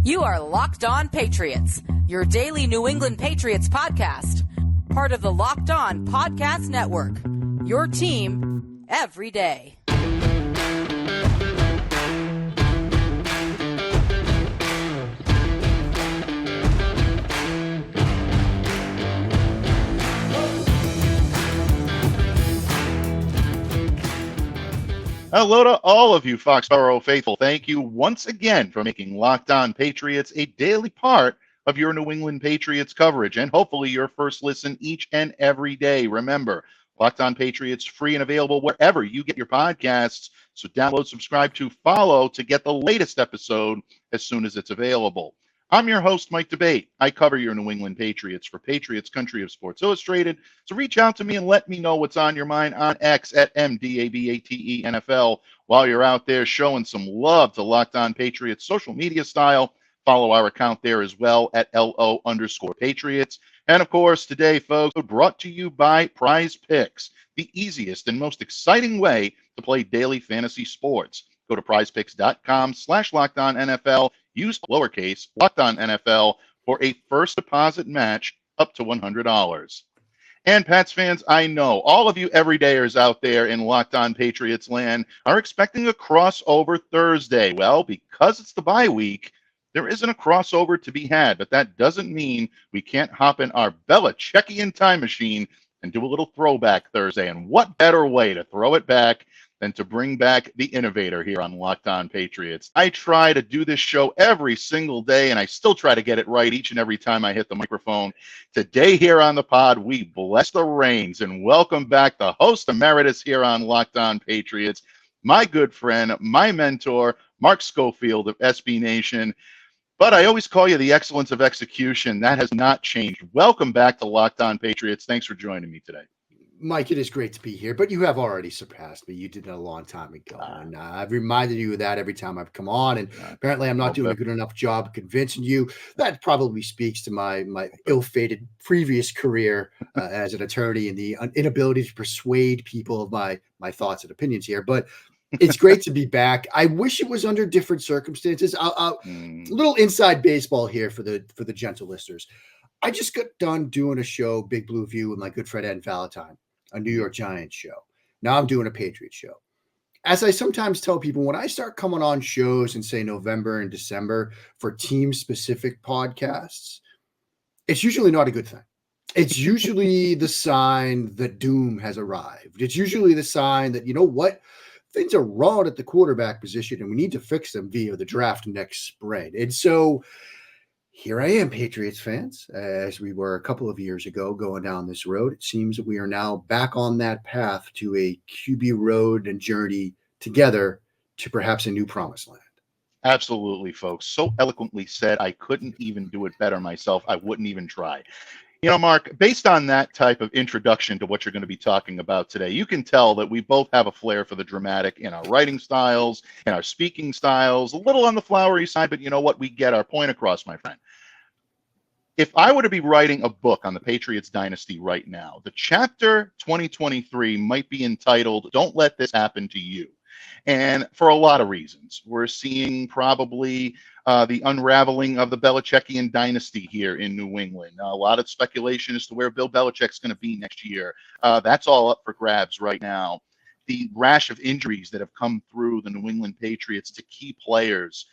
You are Locked On Patriots, your daily New England Patriots podcast. Part of the Locked On Podcast Network, your team every day. Hello to all of you Foxborough faithful. Thank you once again for making Locked On Patriots a daily part of your New England Patriots coverage, and hopefully your first listen each and every day. Remember, Locked On Patriots free and available wherever you get your podcasts. So download, subscribe to, follow to get the latest episode as soon as it's available. I'm your host, Mike Debate. I cover your New England Patriots for Patriots Country of Sports Illustrated. So reach out to me and let me know what's on your mind on X at MDABATENFL. While you're out there showing some love to Locked On Patriots social media style, follow our account there as well at LO_Patriots. And of course, today, folks, brought to you by PrizePicks, the easiest and most exciting way to play daily fantasy sports. Go to prizepicks.com/LockedOnNFL. Use lowercase LockedOnNFL for a first deposit match up to $100. And Pats fans, I know all of you everydayers out there in Locked On Patriots land are expecting a crossover Thursday. Well, because it's the bye week, there isn't a crossover to be had, but that doesn't mean we can't hop in our Belichickian time machine and do a little throwback Thursday. And what better way to throw it back than to bring back the innovator here on Locked On Patriots. I try to do this show every single day, and I still try to get it right each and every time I hit the microphone. Today here on the pod, we bless the reins and welcome back the host emeritus here on Locked On Patriots, my good friend, my mentor, Mark Schofield of SB Nation. But I always call you the excellence of execution. That has not changed. Welcome back to Locked On Patriots. Thanks for joining me today. Mike, it is great to be here, but you have already surpassed me. You did it a long time ago, and I've reminded you of that every time I've come on, and apparently I'm not doing a good enough job of convincing you. That probably speaks to my ill-fated previous career as an attorney and the inability to persuade people of my thoughts and opinions here, but it's great to be back. I wish it was under different circumstances. A little inside baseball here for the gentle listeners. I just got done doing a show, Big Blue View, with my good friend Ed Valentine, a New York Giants show. Now I'm doing a Patriots show. As I sometimes tell people, when I start coming on shows in, say, November and December for team-specific podcasts, it's usually not a good thing. It's usually the sign that doom has arrived. It's usually the sign that, you know what, things are wrong at the quarterback position and we need to fix them via the draft next spring. And so here I am, Patriots fans, as we were a couple of years ago going down this road. It seems that we are now back on that path to a QB road and journey together to perhaps a new promised land. Absolutely, folks. So eloquently said. I couldn't even do it better myself. I wouldn't even try. You know, Mark, based on that type of introduction to what you're going to be talking about today, you can tell that we both have a flair for the dramatic in our writing styles, in our speaking styles, a little on the flowery side, but you know what? We get our point across, my friend. If I were to be writing a book on the Patriots dynasty right now, the chapter 2023 might be entitled, "Don't Let This Happen to You." And for a lot of reasons. We're seeing probably the unraveling of the Belichickian dynasty here in New England. A lot of speculation as to where Bill Belichick's going to be next year. That's all up for grabs right now. The rash of injuries that have come through the New England Patriots to key players,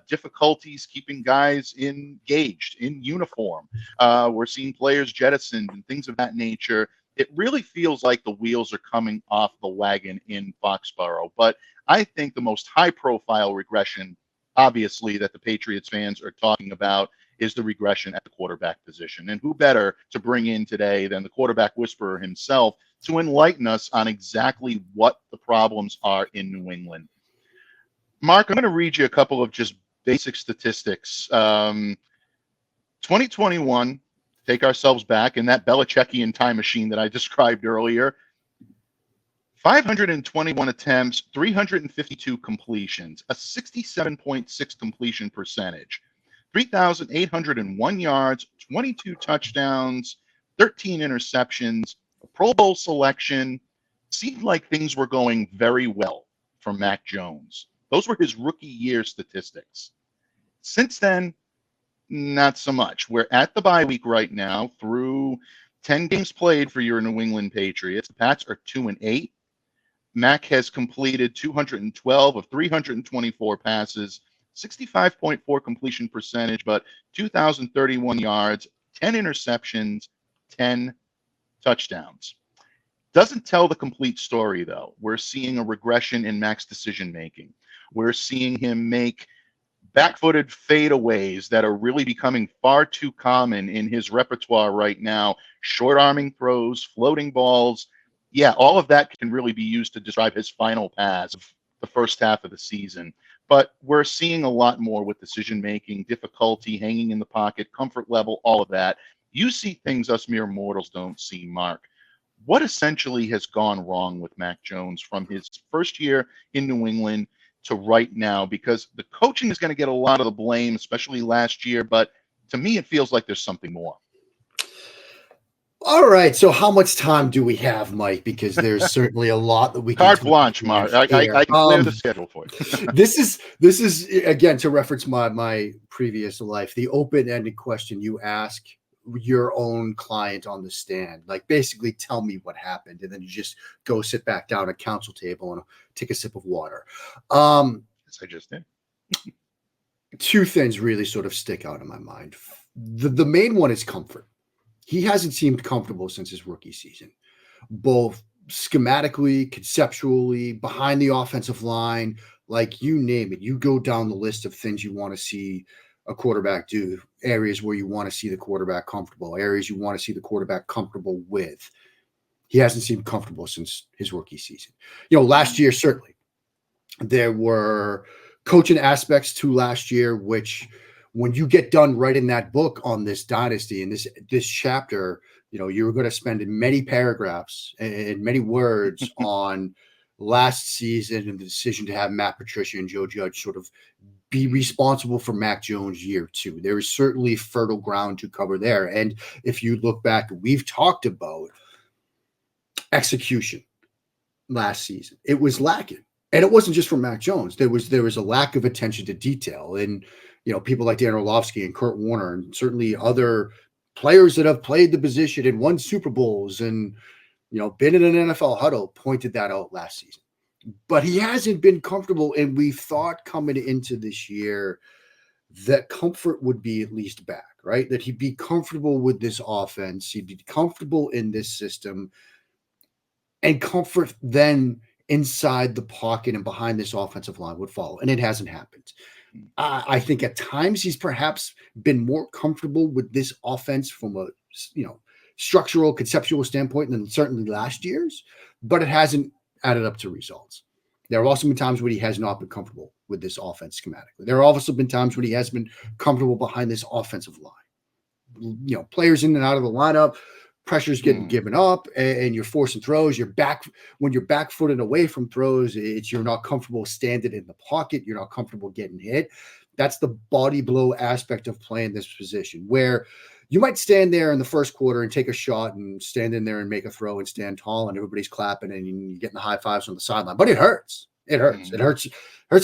difficulties keeping guys engaged, in uniform. We're seeing players jettisoned and things of that nature. It really feels like the wheels are coming off the wagon in Foxborough. But I think the most high-profile regression, obviously, that the Patriots fans are talking about is the regression at the quarterback position. And who better to bring in today than the quarterback whisperer himself to enlighten us on exactly what the problems are in New England. Mark, I'm going to read you a couple of just basic statistics. 2021, take ourselves back in that Belichickian time machine that I described earlier, 521 attempts, 352 completions, a 67.6 completion percentage, 3,801 yards, 22 touchdowns, 13 interceptions, a Pro Bowl selection. Seemed like things were going very well for Mac Jones. Those were his rookie year statistics. Since then, not so much. We're at the bye week right now through 10 games played for your New England Patriots. The Pats are 2-8. Mac has completed 212 of 324 passes, 65.4 completion percentage, but 2,031 yards, 10 interceptions, 10 touchdowns. Doesn't tell the complete story, though. We're seeing a regression in Mac's decision-making. We're seeing him make back-footed fadeaways that are really becoming far too common in his repertoire right now. Short-arming throws, floating balls. Yeah, all of that can really be used to describe his final pass of the first half of the season. But we're seeing a lot more with decision-making, difficulty, hanging in the pocket, comfort level, all of that. You see things us mere mortals don't see, Mark. What essentially has gone wrong with Mac Jones from his first year in New England to right now? Because the coaching is going to get a lot of the blame, especially last year. But to me, it feels like there's something more. All right. So how much time do we have, Mike? Because there's certainly a lot that we can. Carte blanche, Mark. I can clear the schedule for you. This is again, to reference my previous life, the open-ended question you ask your own client on the stand. Like, basically tell me what happened, and then you just go sit back down at council table and take a sip of water. Yes, I just did. Two things really sort of stick out in my mind. The main one is comfort. He hasn't seemed comfortable since his rookie season, both schematically, conceptually, behind the offensive line, like you name it. You go down the list of things you want to see a quarterback do, areas where you want to see the quarterback comfortable, areas you want to see the quarterback comfortable with. He hasn't seemed comfortable since his rookie season. Last year, certainly, there were coaching aspects to last year, which when you get done writing that book on this dynasty and this chapter, you're going to spend many paragraphs and many words on last season and the decision to have Matt Patricia and Joe Judge sort of be responsible for Mac Jones year two. There is certainly fertile ground to cover there. And if you look back, we've talked about execution last season. It was lacking. And it wasn't just from Mac Jones. There was a lack of attention to detail. And people like Dan Orlovsky and Kurt Warner, and certainly other players that have played the position and won Super Bowls and, been in an NFL huddle, pointed that out last season. But he hasn't been comfortable, and we thought coming into this year that comfort would be at least back, right? That he'd be comfortable with this offense. He'd be comfortable in this system, and comfort then inside the pocket and behind this offensive line would follow. And it hasn't happened. I think at times he's perhaps been more comfortable with this offense from a, structural, conceptual standpoint than certainly last year's, but it hasn't added up to results. There have also been times when he has not been comfortable with this offense schematically. There have also been times when he has been comfortable behind this offensive line. Players in and out of the lineup, pressure's getting given up, and you're forcing throws. When you're back-footed away from throws, you're not comfortable standing in the pocket. You're not comfortable getting hit. That's the body blow aspect of playing this position, where you might stand there in the first quarter and take a shot and stand in there and make a throw and stand tall, and everybody's clapping and you're getting the high fives on the sideline. But it hurts. It hurts. It hurts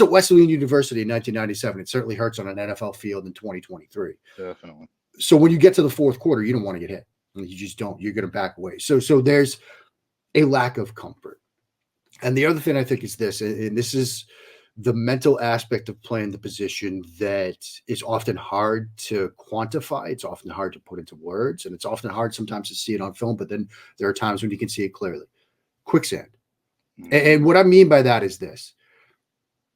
at Wesleyan University in 1997. It certainly hurts on an NFL field in 2023. Definitely. So when you get to the fourth quarter, you don't want to get hit. You just don't. You're going to back away. So there's a lack of comfort. And the other thing I think is this, and this is the mental aspect of playing the position that is often hard to quantify. It's often hard to put into words, and it's often hard sometimes to see it on film, but then there are times when you can see it clearly. Quicksand. And what I mean by that is this.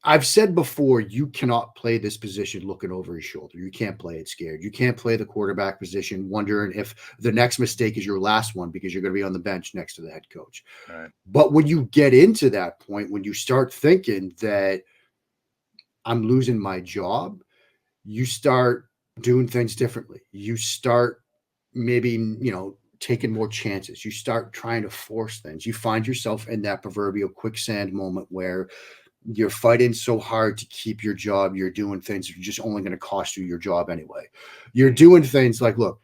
I've said before, you cannot play this position looking over your shoulder. You can't play it scared. You can't play the quarterback position wondering if the next mistake is your last one because you're going to be on the bench next to the head coach. Right. But when you get into that point, when you start thinking that I'm losing my job, you start doing things differently. You start maybe, taking more chances. You start trying to force things. You find yourself in that proverbial quicksand moment where you're fighting so hard to keep your job. You're doing things that are just only going to cost you your job anyway. You're doing things like, look,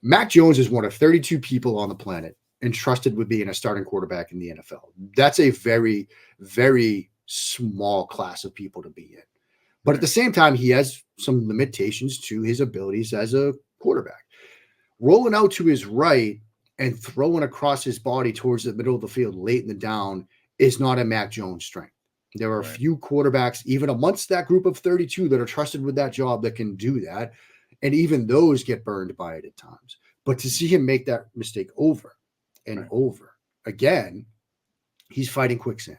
Mac Jones is one of 32 people on the planet entrusted with being a starting quarterback in the NFL. That's a very, very small class of people to be in. But at the same time, he has some limitations to his abilities as a quarterback. Rolling out to his right and throwing across his body towards the middle of the field late in the down is not a Mac Jones strength. There are a few quarterbacks, even amongst that group of 32 that are trusted with that job, that can do that. And even those get burned by it at times. But to see him make that mistake over and over again, he's fighting quicksand.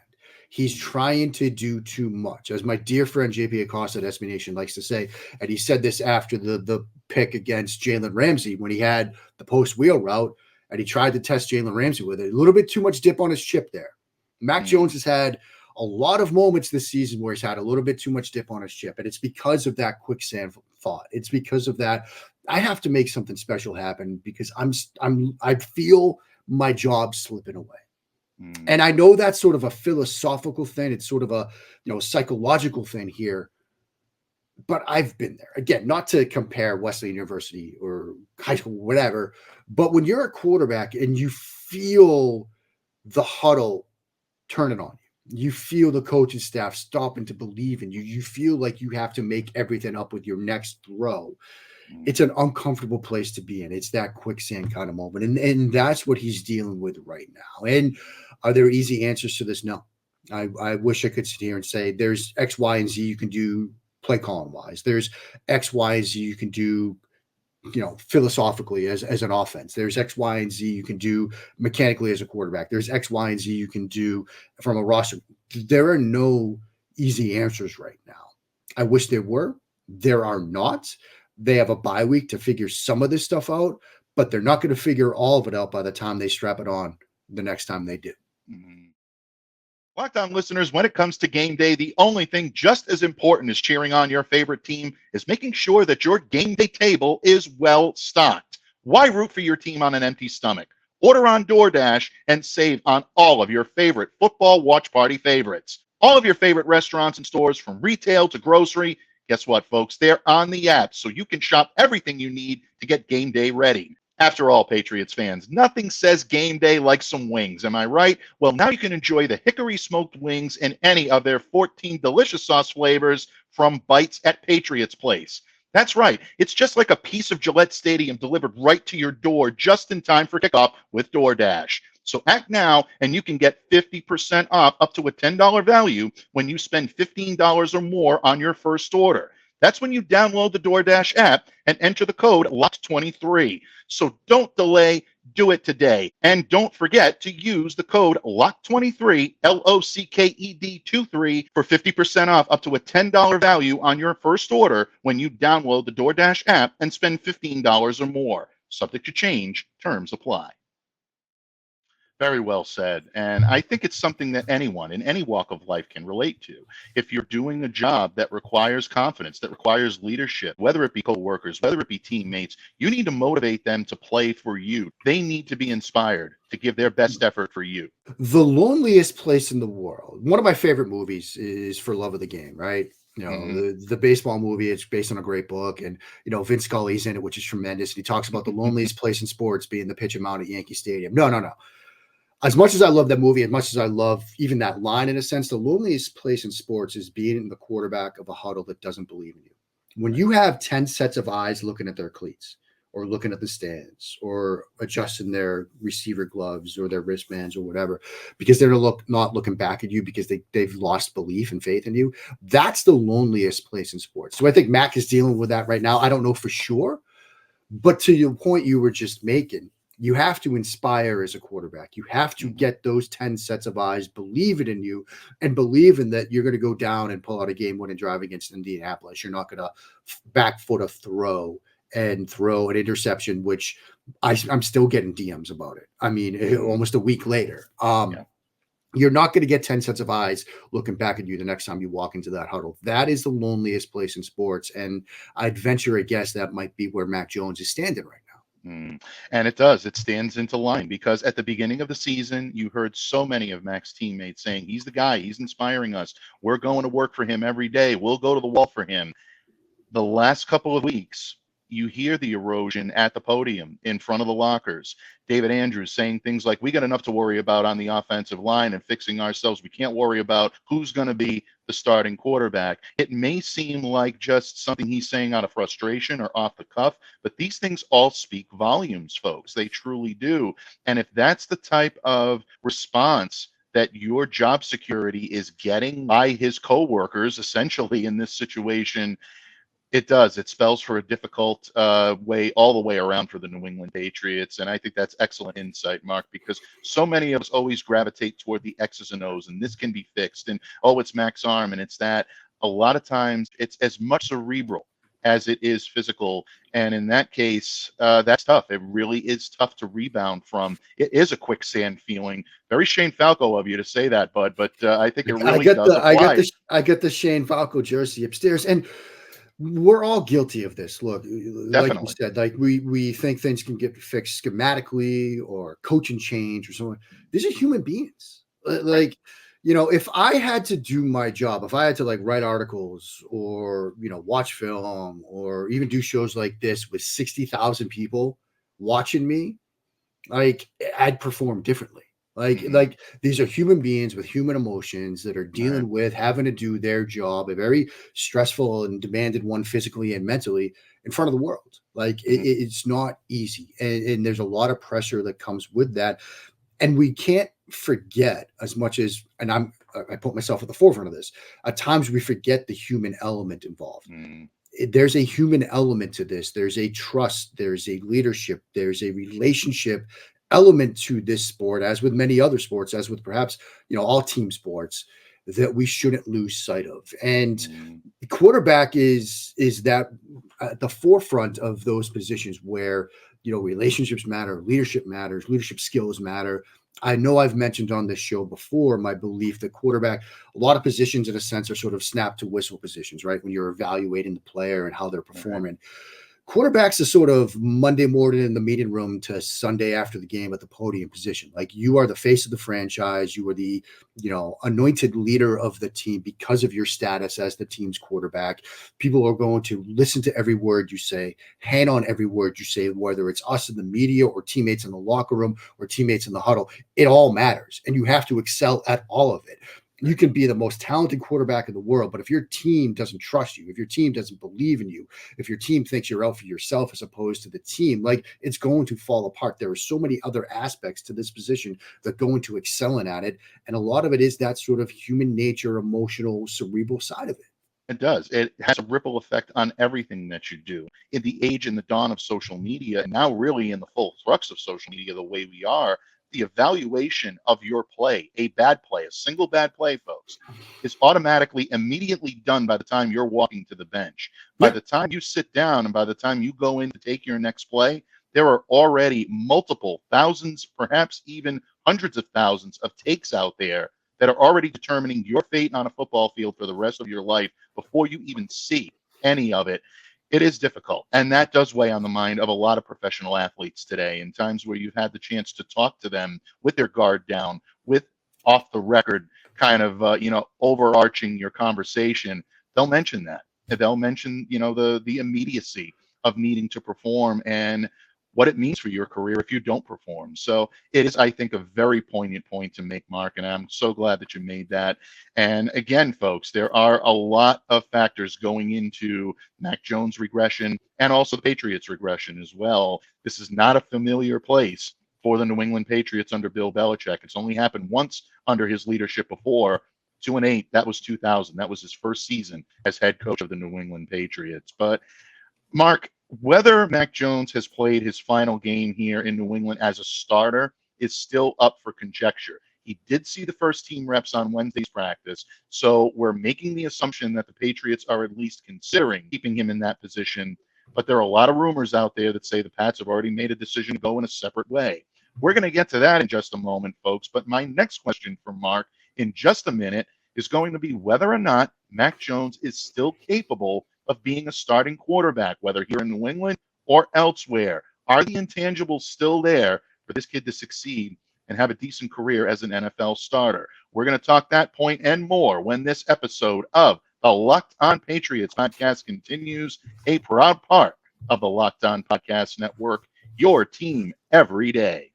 He's trying to do too much. As my dear friend JP Acosta at SB Nation likes to say, and he said this after the pick against Jalen Ramsey when he had the post wheel route and he tried to test Jalen Ramsey with it. A little bit too much dip on his chip there. Mac Jones has had a lot of moments this season where he's had a little bit too much dip on his chip, and it's because of that quicksand thought. It's because of that. I have to make something special happen because I feel my job slipping away. And I know that's sort of a philosophical thing. It's sort of a psychological thing here. But I've been there. Again, not to compare Wesleyan University or high school, whatever. But when you're a quarterback and you feel the huddle turning on you feel the coaching staff stopping to believe in you. You feel like you have to make everything up with your next throw. It's an uncomfortable place to be in. It's that quicksand kind of moment. And that's what he's dealing with right now. And are there easy answers to this? No. I wish I could sit here and say there's X, Y, and Z you can do play calling wise. There's X, Y, and Z you can do, philosophically as an offense. There's X, Y, and Z you can do mechanically as a quarterback. There's X, Y, and Z you can do from a roster. There are no easy answers right now. I wish there were. There are not. They have a bye week to figure some of this stuff out, but they're not going to figure all of it out by the time they strap it on the next time they do. Locked On listeners, when it comes to game day, the only thing just as important as cheering on your favorite team is making sure that your game day table is well stocked. Why root for your team on an empty stomach? Order on DoorDash and save on all of your favorite football watch party favorites. All of your favorite restaurants and stores, from retail to grocery. Guess what, folks? They're on the app, so you can shop everything you need to get game day ready. After all, Patriots fans, nothing says game day like some wings, am I right? Well, now you can enjoy the hickory smoked wings in any of their 14 delicious sauce flavors from Bites at Patriots Place. That's right. It's just like a piece of Gillette Stadium delivered right to your door just in time for kickoff with DoorDash. So act now and you can get 50% off up to a $10 value when you spend $15 or more on your first order. That's when you download the DoorDash app and enter the code LOCKED23. So don't delay, do it today. And don't forget to use the code LOCKED23, LOCKED23, for 50% off up to a $10 value on your first order when you download the DoorDash app and spend $15 or more. Subject to change, terms apply. Very well said. And I think it's something that anyone in any walk of life can relate to. If you're doing a job that requires confidence, that requires leadership, whether it be coworkers, whether it be teammates, you need to motivate them to play for you. They need to be inspired to give their best effort for you. The Loneliest Place in the World. One of my favorite movies is For Love of the Game, right? The baseball movie, it's based on a great book. And, Vince Scully's in it, which is tremendous. And he talks about the loneliest place in sports being the pitch and mound at Yankee Stadium. No. As much as I love that movie, as much as I love even that line in a sense, the loneliest place in sports is being the quarterback of a huddle that doesn't believe in you. When you have 10 sets of eyes looking at their cleats or looking at the stands or adjusting their receiver gloves or their wristbands or whatever, because they're not looking back at you because they've lost belief and faith in you, that's the loneliest place in sports. So I think Mac is dealing with that right now. I don't know for sure, but to your point you were just making, you have to inspire as a quarterback. You have to get those 10 sets of eyes, believe it in you, and believe in that you're going to go down and pull out a game-winning drive against Indianapolis. You're not going to back foot a throw and throw an interception, which I'm still getting DMs about it. I mean, almost a week later. You're not going to get 10 sets of eyes looking back at you the next time you walk into that huddle. That is the loneliest place in sports, and I'd venture a guess that might be where Mac Jones is standing right now. And it does. It stands into line because at the beginning of the season, you heard so many of Mac's teammates saying, he's the guy, he's inspiring us. We're going to work for him every day. We'll go to the wall for him. The last couple of weeks, you hear the erosion at the podium in front of the lockers. David Andrews saying things like, we got enough to worry about on the offensive line and fixing ourselves. We can't worry about who's going to be the starting quarterback. It may seem like just something he's saying out of frustration or off the cuff, but these things all speak volumes, folks. They truly do. And if that's the type of response that your job security is getting by his coworkers, essentially in this situation, it does. It spells for a difficult way all the way around for the New England Patriots. And I think that's excellent insight, Mark, because so many of us always gravitate toward the X's and O's, and this can be fixed. And, oh, it's Mac's arm, and it's that. A lot of times it's as much cerebral as it is physical. And in that case, that's tough. It really is tough to rebound from. It is a quicksand feeling. Very Shane Falco of you to say that, Bud, but I think it really does apply. I get the Shane Falco jersey upstairs, and we're all guilty of this. Look, Definitely. Like you said, like we think things can get fixed schematically or coaching change or something. These are human beings. Like, you know, if I had to do my job, if I had to like write articles or, you know, watch film or even do shows like this with 60,000 people watching me, like I'd perform differently. Like these are human beings with human emotions that are dealing with having to do their job, a very stressful and demanded one physically and mentally in front of the world. Like it's not easy. And there's a lot of pressure that comes with that. And we can't forget as much as, and I put myself at the forefront of this, at times we forget the human element involved. There's a human element to this. There's a trust, there's a leadership, there's a relationship element to this sport, as with many other sports, as with perhaps, you know, all team sports, that we shouldn't lose sight of. And the quarterback is that at the forefront of those positions where, you know, relationships matter, leadership matters, leadership skills matter. I know I've mentioned on this show before my belief that quarterback, a lot of positions in a sense are sort of snap to whistle positions, right? When you're evaluating the player and how they're performing. Quarterback's a sort of Monday morning in the meeting room to Sunday after the game at the podium position. Like you are the face of the franchise. You are the, you know, anointed leader of the team because of your status as the team's quarterback. People are going to listen to every word you say, hand on every word you say, whether it's us in the media or teammates in the locker room or teammates in the huddle. It all matters. And you have to excel at all of it. You can be the most talented quarterback in the world, but if your team doesn't trust you, if your team doesn't believe in you, if your team thinks you're out for yourself as opposed to the team, like it's going to fall apart. There are so many other aspects to this position that go into excelling at it. And a lot of it is that sort of human nature, emotional, cerebral side of it. It does. It has a ripple effect on everything that you do. In the age and the dawn of social media, and now really in the full thrust of social media, the way we are, the evaluation of your play, a bad play, a single bad play, folks, is automatically immediately done by the time you're walking to the bench. By the time you sit down and by the time you go in to take your next play, there are already multiple thousands, perhaps even hundreds of thousands of takes out there that are already determining your fate on a football field for the rest of your life before you even see any of it. It is difficult, and that does weigh on the mind of a lot of professional athletes today. In times where you've had the chance to talk to them with their guard down, with off the record kind of, you know, overarching your conversation, they'll mention that. They'll mention, you know, the immediacy of needing to perform and what it means for your career if you don't perform. So it is, I think, a very poignant point to make, Mark, and I'm so glad that you made that. And again, folks, there are a lot of factors going into Mac Jones' regression and also the Patriots' regression as well. This is not a familiar place for the New England Patriots under Bill Belichick. It's only happened once under his leadership before. 2-8, that was 2000. That was his first season as head coach of the New England Patriots. But Mark, whether Mac Jones has played his final game here in New England as a starter is still up for conjecture. He did see the first team reps on Wednesday's practice, so we're making the assumption that the Patriots are at least considering keeping him in that position. But there are a lot of rumors out there that say the Pats have already made a decision to go in a separate way. We're going to get to that in just a moment, folks. But my next question for Mark in just a minute is going to be whether or not Mac Jones is still capable of being a starting quarterback, whether here in New England or elsewhere. Are the intangibles still there for this kid to succeed and have a decent career as an NFL starter? We're going to talk that point and more when this episode of the Locked On Patriots podcast continues, a proud part of the Locked On Podcast Network, your team every day.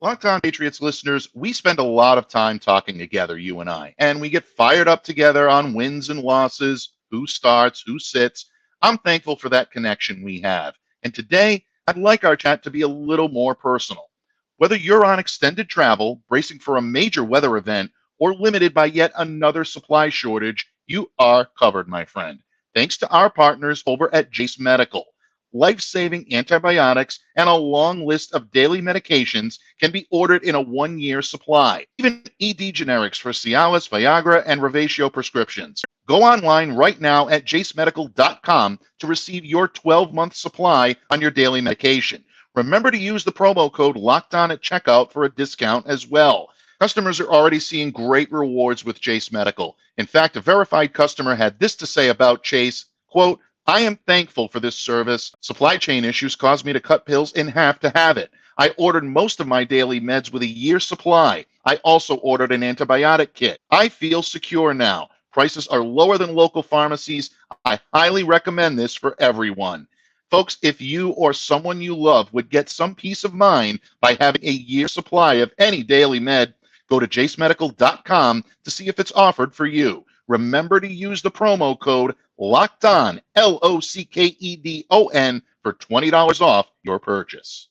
Locked On Patriots listeners, we spend a lot of time talking together, you and I, and we get fired up together on wins and losses, who starts, who sits. I'm thankful for that connection we have. And today, I'd like our chat to be a little more personal. Whether you're on extended travel, bracing for a major weather event, or limited by yet another supply shortage, you are covered, my friend. Thanks to our partners over at Jase Medical. Life-saving antibiotics and a long list of daily medications can be ordered in a 1-year supply. Even ED generics for Cialis, Viagra, and Revatio prescriptions. Go online right now at jasemedical.com to receive your 12-month supply on your daily medication. Remember to use the promo code LOCKEDON at checkout for a discount as well. Customers are already seeing great rewards with Jase Medical. In fact, a verified customer had this to say about Jase, quote, "I am thankful for this service. Supply chain issues caused me to cut pills in half to have it. I ordered most of my daily meds with a year's supply. I also ordered an antibiotic kit. I feel secure now. Prices are lower than local pharmacies. I highly recommend this for everyone." Folks, if you or someone you love would get some peace of mind by having a year's supply of any daily med, go to jasemedical.com to see if it's offered for you. Remember to use the promo code LOCKEDON, LOCKEDON, for $20 off your purchase.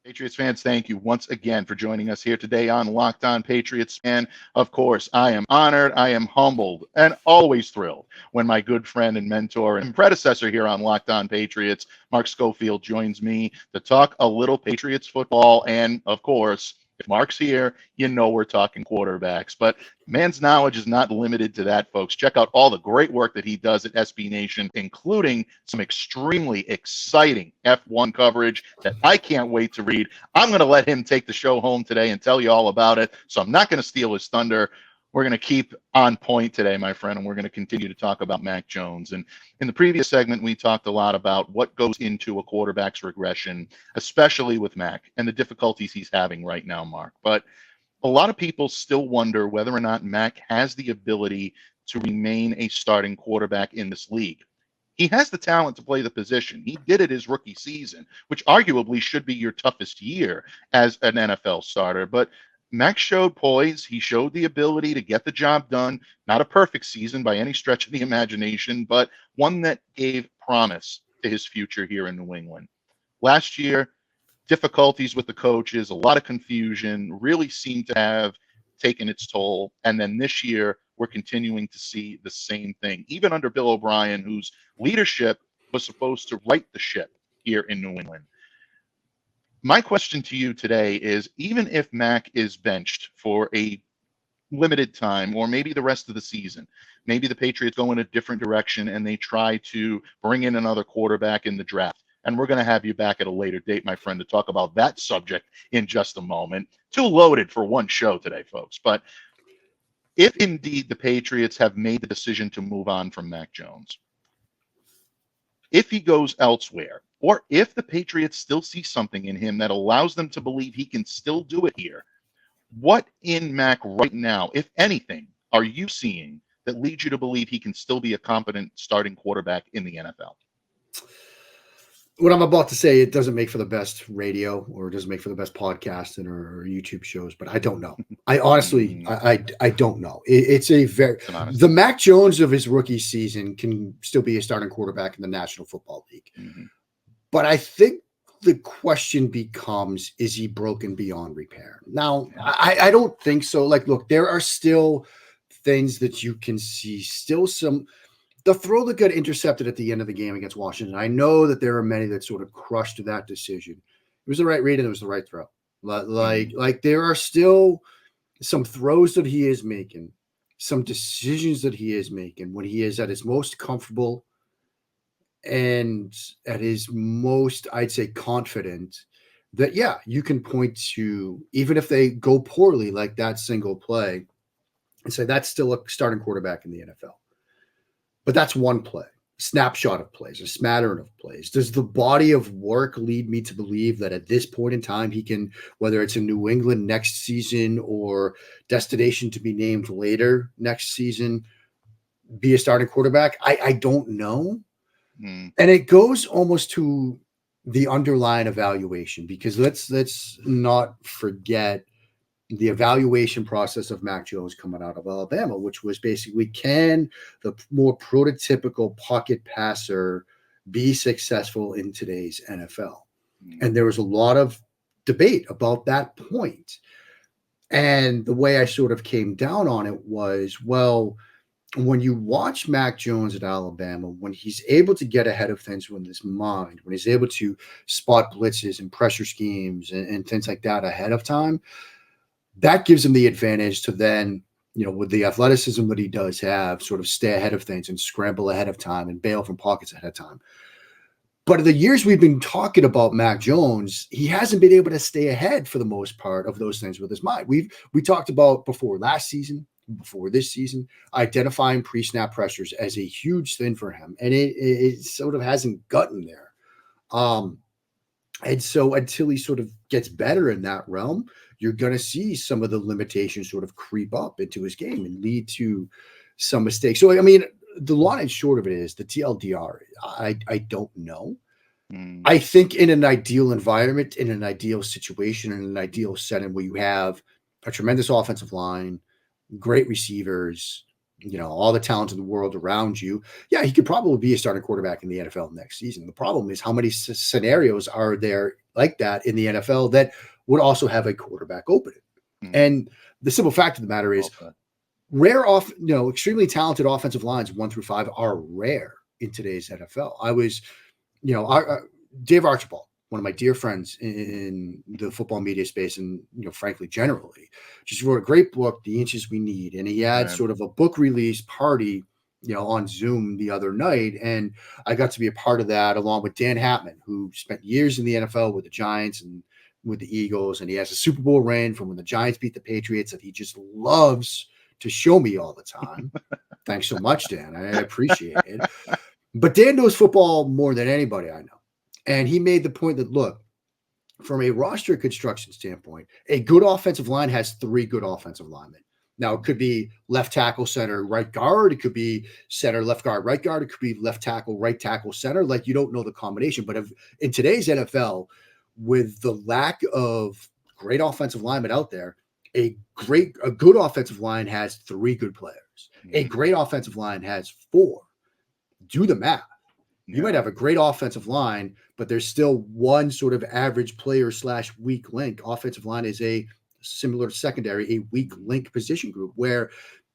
Patriots fans, thank you once again for joining us here today on Locked On Patriots. And of course, I am honored, I am humbled, and always thrilled when my good friend and mentor and predecessor here on Locked On Patriots, Mark Schofield, joins me to talk a little Patriots football. And of course, if Mark's here, you know we're talking quarterbacks. But man's knowledge is not limited to that, folks. Check out all the great work that he does at SB Nation, including some extremely exciting F1 coverage that I can't wait to read. I'm going to let him take the show home today and tell you all about it, so I'm not going to steal his thunder. We're going to keep on point today, my friend, and we're going to continue to talk about Mac Jones. And in the previous segment, we talked a lot about what goes into a quarterback's regression, especially with Mac and the difficulties he's having right now, Mark. But a lot of people still wonder whether or not Mac has the ability to remain a starting quarterback in this league. He has the talent to play the position. He did it his rookie season, which arguably should be your toughest year as an NFL starter. But Mac showed poise. He showed the ability to get the job done. Not a perfect season by any stretch of the imagination, but one that gave promise to his future here in New England. Last year, difficulties with the coaches, a lot of confusion, really seemed to have taken its toll. And then this year, we're continuing to see the same thing, even under Bill O'Brien, whose leadership was supposed to right the ship here in New England. My question to you today is, even if Mac is benched for a limited time, or maybe the rest of the season, maybe the Patriots go in a different direction and they try to bring in another quarterback in the draft. And we're going to have you back at a later date, my friend, to talk about that subject in just a moment. Too loaded for one show today, folks. But if indeed the Patriots have made the decision to move on from Mac Jones, if he goes elsewhere, or if the Patriots still see something in him that allows them to believe he can still do it here, what in Mac right now, if anything, are you seeing that leads you to believe he can still be a competent starting quarterback in the NFL? What I'm about to say, it doesn't make for the best radio, or it doesn't make for the best podcast or YouTube shows, but I don't know. I honestly, I don't know. It's the Mac Jones of his rookie season can still be a starting quarterback in the National Football League. Mm-hmm. But I think the question becomes, is he broken beyond repair? Now, I don't think so. Like, look, there are still things that you can see, still some. The throw that got intercepted at the end of the game against Washington, I know that there are many that sort of crushed that decision. It was the right read and it was the right throw. Like there are still some throws that he is making, some decisions that he is making when he is at his most comfortable and at his most, I'd say, confident, that, yeah, you can point to, even if they go poorly like that single play, and say that's still a starting quarterback in the NFL. But that's one play, snapshot of plays, a smattering of plays. Does the body of work lead me to believe that at this point in time he can, whether it's in New England next season or destination to be named later next season, be a starting quarterback? I don't know. Mm. And it goes almost to the underlying evaluation, because let's not forget the evaluation process of Mac Jones coming out of Alabama, which was basically, can the more prototypical pocket passer be successful in today's NFL? And there was a lot of debate about that point. And the way I sort of came down on it was, well, when you watch Mac Jones at Alabama, when he's able to get ahead of things with his mind, when he's able to spot blitzes and pressure schemes and things like that ahead of time, that gives him the advantage to then, with the athleticism that he does have, sort of stay ahead of things and scramble ahead of time and bail from pockets ahead of time. But in the years we've been talking about Mac Jones, he hasn't been able to stay ahead for the most part of those things with his mind. We talked about before last season, before this season, identifying pre-snap pressures as a huge thing for him. And it sort of hasn't gotten there. And so until he sort of gets better in that realm, you're going to see some of the limitations sort of creep up into his game and lead to some mistakes. So, I mean, the long and short of it is the TLDR, I don't know. I think in an ideal environment, in an ideal situation, in an ideal setting where you have a tremendous offensive line, great receivers, all the talent in the world around you, yeah, he could probably be a starting quarterback in the NFL next season. The problem is, how many scenarios are there like that in the NFL that would also have a quarterback opening? And the simple fact of the matter is, extremely talented offensive lines 1 through 5 are rare in today's NFL. I was, Dave Archibald, one of my dear friends in the football media space, and frankly, generally, just wrote a great book, The Inches We Need, and he had sort of a book release party, on Zoom the other night, and I got to be a part of that along with Dan Hatman, who spent years in the NFL with the Giants and with the Eagles, and he has a Super Bowl ring from when the Giants beat the Patriots that he just loves to show me all the time. Thanks so much, Dan. I appreciate it. But Dan knows football more than anybody I know. And he made the point that, look, from a roster construction standpoint, a good offensive line has 3 good offensive linemen. Now, it could be left tackle, center, right guard. It could be center, left guard, right guard. It could be left tackle, right tackle, center. Like, you don't know the combination. But in today's NFL, with the lack of great offensive linemen out there, a good offensive line has 3 good players. A great offensive line has 4. Do the math. You might have a great offensive line, but there's still one sort of average player / weak link. Offensive line is a similar to secondary, a weak link position group, where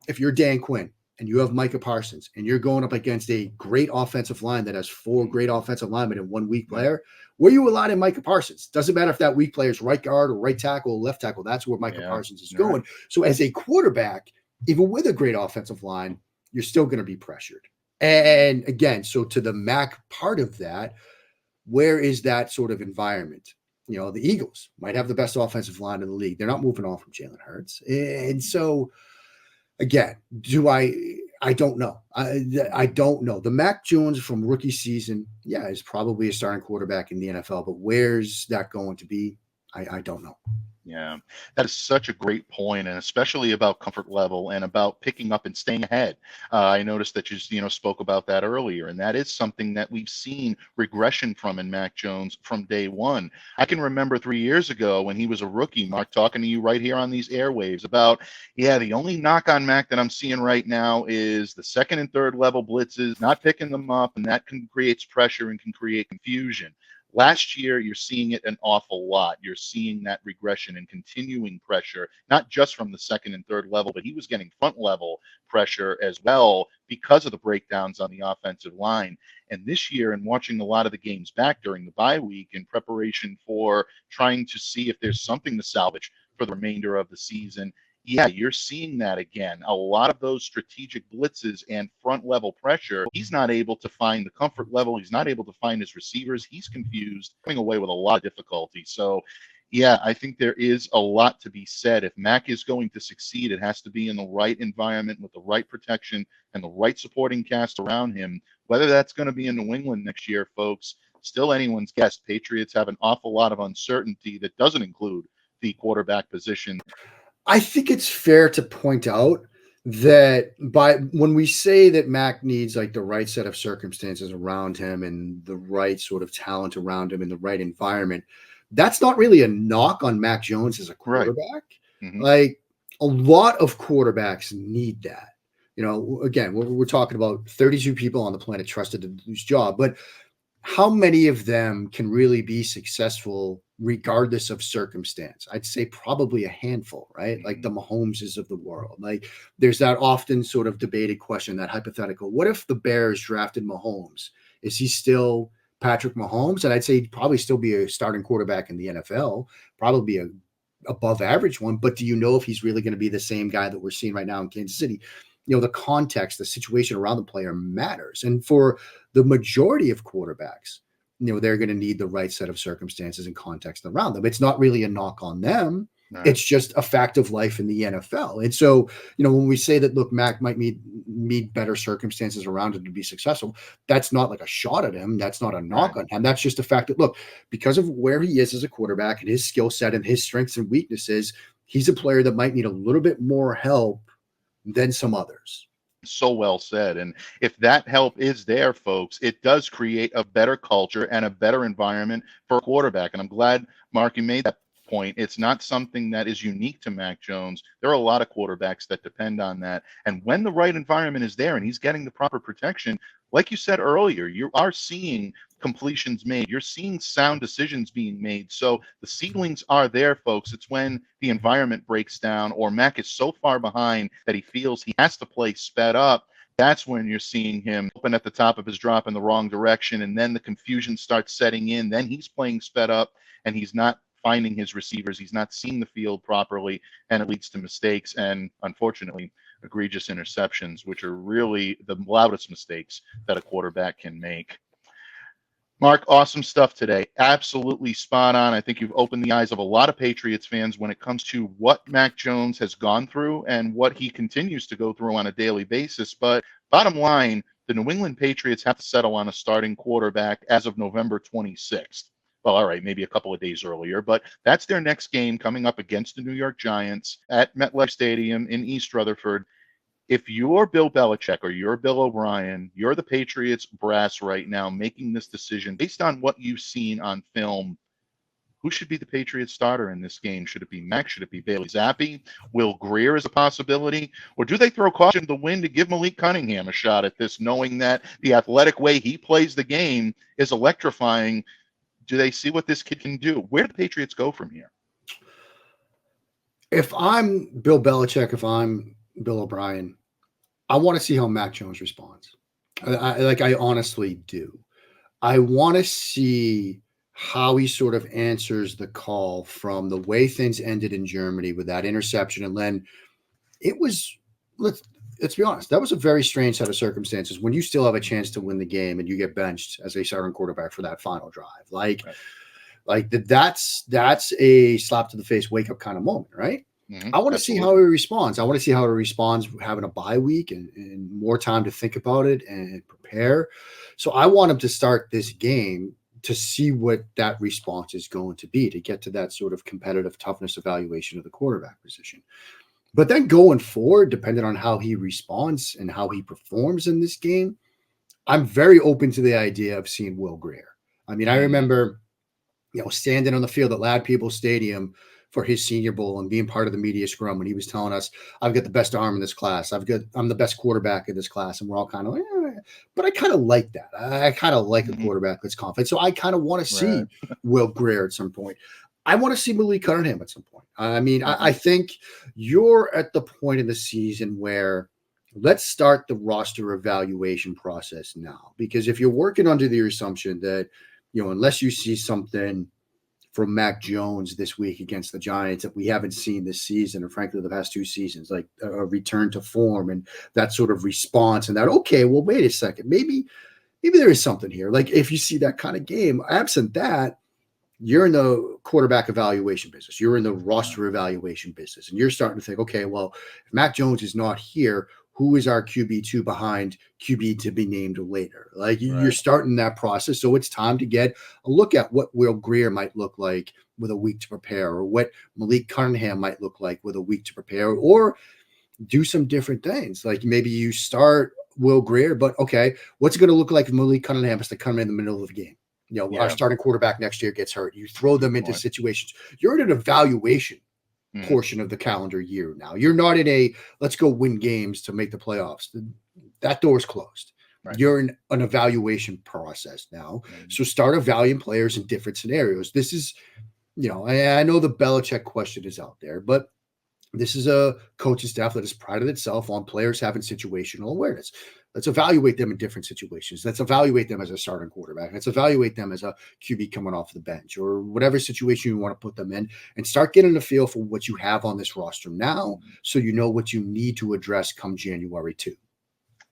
if you're Dan Quinn and you have Micah Parsons and you're going up against a great offensive line that has 4 great offensive linemen and 1 weak player, where you align in Micah Parsons? Doesn't matter if that weak player is right guard or right tackle or left tackle. That's where Micah Parsons is going. Right. So as a quarterback, even with a great offensive line, you're still going to be pressured. And again, so to the Mac part of that, where is that sort of environment? The Eagles might have the best offensive line in the league. They're not moving on from Jalen Hurts. And so, again, I don't know. I don't know. The Mac Jones from rookie season, is probably a starting quarterback in the NFL, but where's that going to be? I don't know. Yeah, that is such a great point, and especially about comfort level and about picking up and staying ahead. I noticed that you spoke about that earlier, and that is something that we've seen regression from in Mac Jones from day one. I can remember 3 years ago when he was a rookie, Mark, talking to you right here on these airwaves about, the only knock on Mac that I'm seeing right now is the second and third level blitzes, not picking them up, and that creates pressure and can create confusion. Last year, you're seeing it an awful lot. You're seeing that regression and continuing pressure, not just from the second and third level, but he was getting front level pressure as well because of the breakdowns on the offensive line. And this year, and watching a lot of the games back during the bye week in preparation for trying to see if there's something to salvage for the remainder of the season, you're seeing that again. A lot of those strategic blitzes and front level pressure, he's not able to find the comfort level. He's not able to find his receivers. He's confused, coming away with a lot of difficulty. So, I think there is a lot to be said. If Mac is going to succeed, it has to be in the right environment with the right protection and the right supporting cast around him. Whether that's going to be in New England next year, folks, still anyone's guess. Patriots have an awful lot of uncertainty that doesn't include the quarterback position. I think it's fair to point out that when we say that Mac needs like the right set of circumstances around him and the right sort of talent around him and the right environment, that's not really a knock on Mac Jones as a quarterback. Right. Mm-hmm. Like a lot of quarterbacks need that. Again, we're talking about 32 people on the planet trusted to do this job, but how many of them can really be successful regardless of circumstance? I'd say probably a handful, right? Like the Mahomeses of the world. Like there's that often sort of debated question, that hypothetical, what if the Bears drafted Mahomes? Is he still Patrick Mahomes? And I'd say he'd probably still be a starting quarterback in the NFL, probably a above average one, but do you know if he's really going to be the same guy that we're seeing right now in Kansas City? The context, the situation around the player matters. And for the majority of quarterbacks, they're going to need the right set of circumstances and context around them. It's not really a knock on them. Right. It's just a fact of life in the NFL. And so, when we say that, look, Mac might need better circumstances around him to be successful, that's not like a shot at him. That's not a knock on him. That's just a fact that, look, because of where he is as a quarterback and his skill set and his strengths and weaknesses, he's a player that might need a little bit more help than some others. So well said. And if that help is there, folks, it does create a better culture and a better environment for a quarterback. And I'm glad, Mark, you made that point. It's not something that is unique to Mac Jones. There are a lot of quarterbacks that depend on that. And when the right environment is there and he's getting the proper protection, like you said earlier, you are seeing completions made. You're seeing sound decisions being made. So the ceilings are there, folks. It's when the environment breaks down or Mac is so far behind that he feels he has to play sped up. That's when you're seeing him open at the top of his drop in the wrong direction. And then the confusion starts setting in. Then he's playing sped up and he's not finding his receivers. He's not seeing the field properly, and it leads to mistakes and, unfortunately, egregious interceptions, which are really the loudest mistakes that a quarterback can make. Mark, awesome stuff today. Absolutely spot on. I think you've opened the eyes of a lot of Patriots fans when it comes to what Mac Jones has gone through and what he continues to go through on a daily basis. But bottom line, the New England Patriots have to settle on a starting quarterback as of November 26th. Well, all right, maybe a couple of days earlier, but that's their next game coming up against the New York Giants at MetLife Stadium in East Rutherford. If you're Bill Belichick or you're Bill O'Brien, you're the Patriots brass right now making this decision based on what you've seen on film. Who should be the Patriots starter in this game? Should it be Mac? Should it be Bailey Zappe? Will Grier is a possibility? Or do they throw caution to the wind to give Malik Cunningham a shot at this, knowing that the athletic way he plays the game is electrifying? Do they see what this kid can do? Where do the Patriots go from here? If I'm Bill Belichick, if I'm Bill O'Brien, I want to see how Mac Jones responds. I honestly do. I want to see how he sort of answers the call from the way things ended in Germany with that interception. And then it was, let's be honest, that was a very strange set of circumstances when you still have a chance to win the game and you get benched as a starting quarterback for that final drive. That's a slap to the face, wake up kind of moment, right? Mm-hmm. I want to see how he responds. I want to see how he responds having a bye week and more time to think about it and prepare. So I want him to start this game to see what that response is going to be, to get to that sort of competitive toughness evaluation of the quarterback position. But then going forward, depending on how he responds and how he performs in this game, I'm very open to the idea of seeing Will Grier. I mean, I remember, standing on the field at Lad Peoples Stadium for his Senior Bowl and being part of the media scrum when he was telling us, I've got the best arm in this class. I'm the best quarterback in this class. And we're all kind of like, but I kind of like that. I kind of like a quarterback that's confident. So I kind of want to see Will Grier at some point. I want to see Malik Cunningham at some point. I mean, I think you're at the point in the season where let's start the roster evaluation process now. Because if you're working under the assumption that, unless you see something from Mac Jones this week against the Giants that we haven't seen this season, or frankly, the past two seasons, like a return to form and that sort of response and that, okay, well, wait a second, maybe there is something here. Like if you see that kind of game, absent that, you're in the quarterback evaluation business. You're in the roster evaluation business. And you're starting to think, okay, well, if Mac Jones is not here, who is our QB2 behind QB to be named later? Like you're starting that process. So it's time to get a look at what Will Grier might look like with a week to prepare, or what Malik Cunningham might look like with a week to prepare, or do some different things. Like maybe you start Will Grier, but okay, what's it going to look like if Malik Cunningham has to come in the middle of the game? Our starting quarterback next year gets hurt. You throw them into situations. You're in an evaluation portion of the calendar year now. You're not in a let's go win games to make the playoffs. That door's closed. Right. You're in an evaluation process now. So start evaluating players in different scenarios. This is, I know the Belichick question is out there, but this is a coaching staff that has prided itself on players having situational awareness. Let's evaluate them in different situations. Let's evaluate them as a starting quarterback. Let's evaluate them as a QB coming off the bench or whatever situation you want to put them in, and start getting a feel for what you have on this roster now so you know what you need to address come January 2.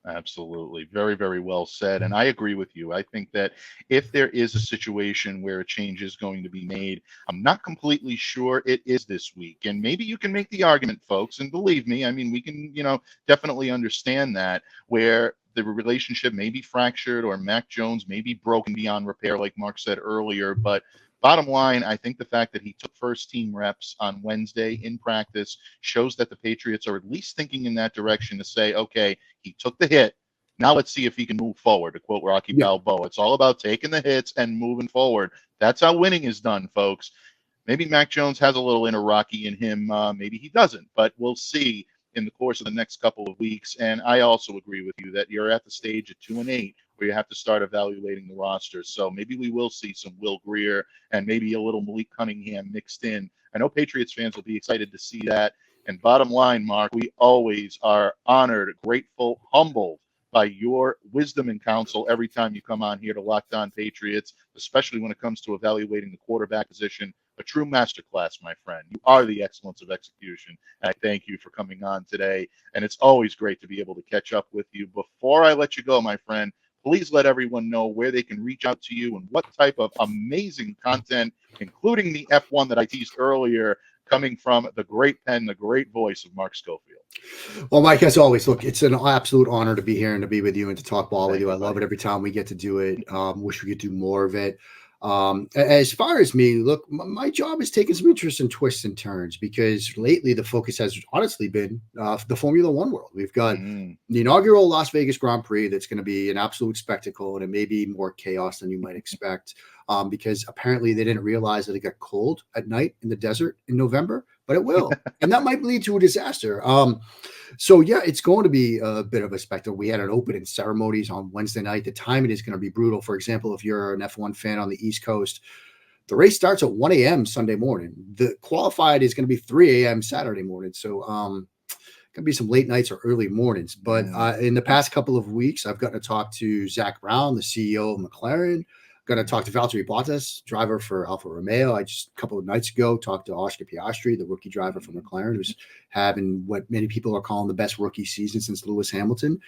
Absolutely. Very, very well said. And I agree with you. I think that if there is a situation where a change is going to be made, I'm not completely sure it is this week. And maybe you can make the argument, folks, and believe me, I mean, we can, definitely understand that, where the relationship may be fractured or Mac Jones may be broken beyond repair, like Mark said earlier. But bottom line, I think the fact that he took first team reps on Wednesday in practice shows that the Patriots are at least thinking in that direction to say, okay, he took the hit. Now let's see if he can move forward, to quote Rocky Balboa. It's all about taking the hits and moving forward. That's how winning is done, folks. Maybe Mac Jones has a little inner Rocky in him. Maybe he doesn't, but we'll see in the course of the next couple of weeks. And I also agree with you that you're at the stage at 2-8 where you have to start evaluating the roster. So maybe we will see some Will Grier and maybe a little Malik Cunningham mixed in. I know Patriots fans will be excited to see that. And bottom line, Mark, we always are honored, grateful, humbled by your wisdom and counsel every time you come on here to Locked On Patriots, especially when it comes to evaluating the quarterback position. A true masterclass, my friend. You are the excellence of execution. And I thank you for coming on today. And it's always great to be able to catch up with you. Before I let you go, my friend, please let everyone know where they can reach out to you and what type of amazing content, including the F1 that I teased earlier, coming from the great pen, the great voice of Mark Schofield. Well, Mike, as always, look, it's an absolute honor to be here and to be with you and to talk ball with you. I love it every time we get to do it. Wish we could do more of it. As far as me, look, my job is taking some interest in twists and turns because lately the focus has honestly been the Formula One world. We've got the inaugural Las Vegas Grand Prix that's going to be an absolute spectacle, and it may be more chaos than you might expect because apparently they didn't realize that it got cold at night in the desert in November, but it will. And that might lead to a disaster. So, yeah, it's going to be a bit of a spectacle. We had an opening ceremonies on Wednesday night. The timing is going to be brutal. For example, if you're an F1 fan on the East Coast, the race starts at 1 a.m. Sunday morning. The qualified is going to be 3 a.m. Saturday morning. So, going to be some late nights or early mornings. But in the past couple of weeks, I've gotten to talk to Zach Brown, the CEO of McLaren. Going to talk to Valtteri Bottas, driver for Alfa Romeo. I just a couple of nights ago talked to Oscar Piastri, the rookie driver for McLaren, who's having what many people are calling the best rookie season since Lewis Hamilton.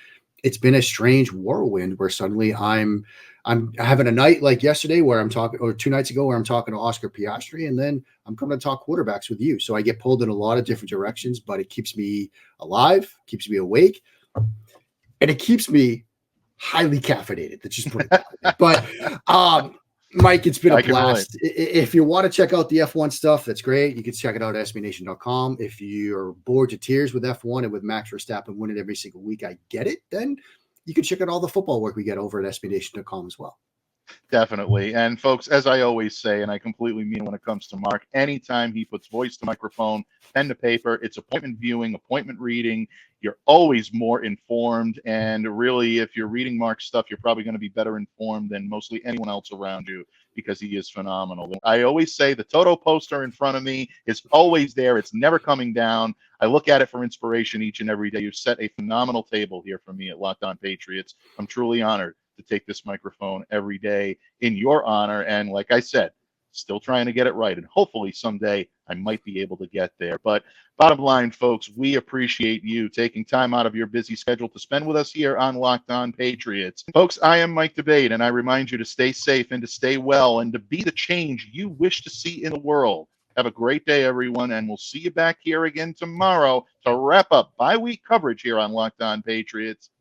It's been a strange whirlwind where suddenly I'm having a night like yesterday where I'm talking, or 2 nights ago where I'm talking to Oscar Piastri, and then I'm coming to talk quarterbacks with you. So I get pulled in a lot of different directions, but it keeps me alive, keeps me awake, and it keeps me highly caffeinated. Let's just put it that way. But Mike, it's been a blast. If you want to check out the F1 stuff, that's great. You can check it out at SBNation.com. If you're bored to tears with F1 and with Max Verstappen winning every single week, I get it. Then you can check out all the football work we get over at SBNation.com as well. Definitely. And folks, as I always say, and I completely mean when it comes to Mark, anytime he puts voice to microphone, pen to paper, it's appointment viewing, appointment reading. You're always more informed. And really, if you're reading Mark's stuff, you're probably going to be better informed than mostly anyone else around you because he is phenomenal. I always say the Toto poster in front of me is always there. It's never coming down. I look at it for inspiration each and every day. You've set a phenomenal table here for me at Locked On Patriots. I'm truly honored to take this microphone every day in your honor. And like I said, still trying to get it right. And hopefully someday I might be able to get there. But bottom line, folks, we appreciate you taking time out of your busy schedule to spend with us here on Locked On Patriots. Folks, I am Mike Debate, and I remind you to stay safe and to stay well and to be the change you wish to see in the world. Have a great day, everyone, and we'll see you back here again tomorrow to wrap up bye-week coverage here on Locked On Patriots.